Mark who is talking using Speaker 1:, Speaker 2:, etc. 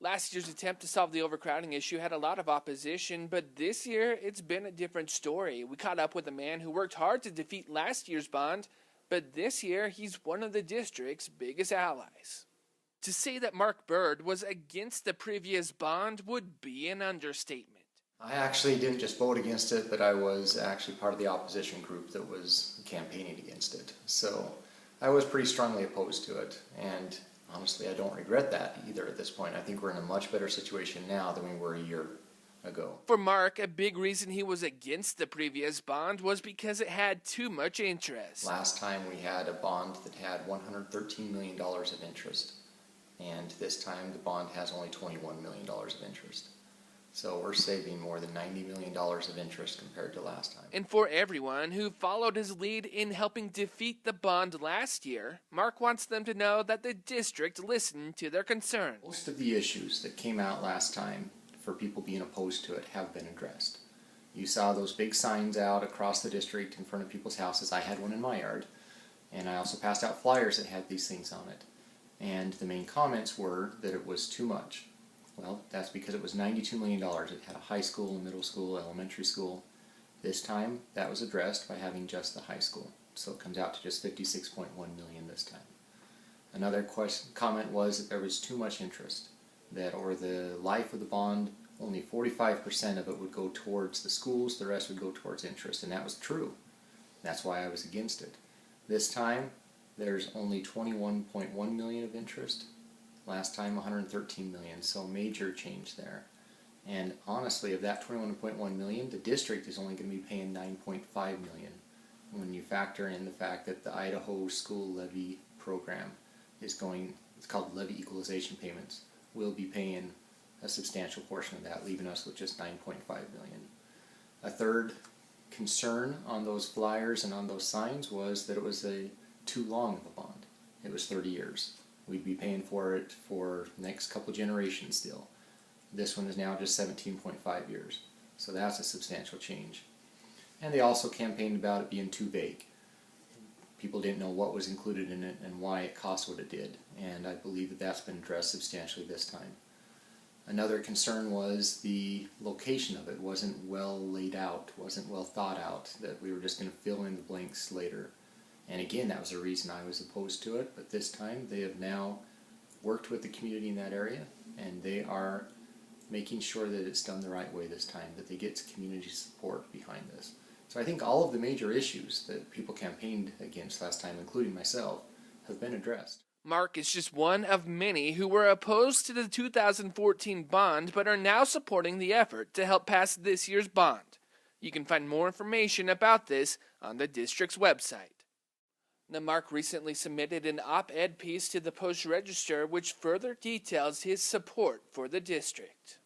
Speaker 1: Last year's attempt to solve the overcrowding issue had a lot of opposition, but this year it's been a different story. We caught up with a man who worked hard to defeat last year's bond, but this year he's one of the district's biggest allies. To say that Mark Bird was against the previous bond would be an understatement.
Speaker 2: I actually didn't just vote against it, but I was actually part of the opposition group that was campaigning against it. So I was pretty strongly opposed to it, and honestly, I don't regret that either at this point. I think we're in a much better situation now than we were a year ago.
Speaker 1: For Mark, a big reason he was against the previous bond was because it had too much interest.
Speaker 2: Last time we had a bond that had $113 million of interest, and this time the bond has only $21 million of interest. So we're saving more than $90 million of interest compared to last time.
Speaker 1: And for everyone who followed his lead in helping defeat the bond last year, Mark wants them to know that the district listened to their concerns.
Speaker 2: Most of the issues that came out last time for people being opposed to it have been addressed. You saw those big signs out across the district in front of people's houses. I had one in my yard, and I also passed out flyers that had these things on it. And the main comments were that it was too much. Well, that's because it was $92 million. It had a high school, middle school, elementary school. This time, that was addressed by having just the high school. So it comes out to just $56.1 million this time. Another comment was that there was too much interest. That over the life of the bond, only 45% of it would go towards the schools, the rest would go towards interest. And that was true. That's why I was against it. This time, there's only $21.1 million of interest. Last time, $113 million, so major change there. And honestly, of that $21.1 million, the district is only going to be paying $9.5 million when you factor in the fact that the Idaho School Levy Program is going, it's called Levy Equalization Payments, will be paying a substantial portion of that, leaving us with just $9.5 million. A third concern on those flyers and on those signs was that it was too long of a bond. It was 30 years. We'd be paying for it for the next couple generations still. This one is now just 17.5 years. So that's a substantial change. And they also campaigned about it being too vague. People didn't know what was included in it and why it cost what it did. And I believe that that's been addressed substantially this time. Another concern was the location of it wasn't well laid out, wasn't well thought out, that we were just going to fill in the blanks later. And again, that was the reason I was opposed to it, but this time they have now worked with the community in that area, and they are making sure that it's done the right way this time, that they get community support behind this. So I think all of the major issues that people campaigned against last time, including myself, have been addressed.
Speaker 1: Mark is just one of many who were opposed to the 2014 bond but are now supporting the effort to help pass this year's bond. You can find more information about this on the district's website. Now, Mark recently submitted an op-ed piece to the Post-Register which further details his support for the district.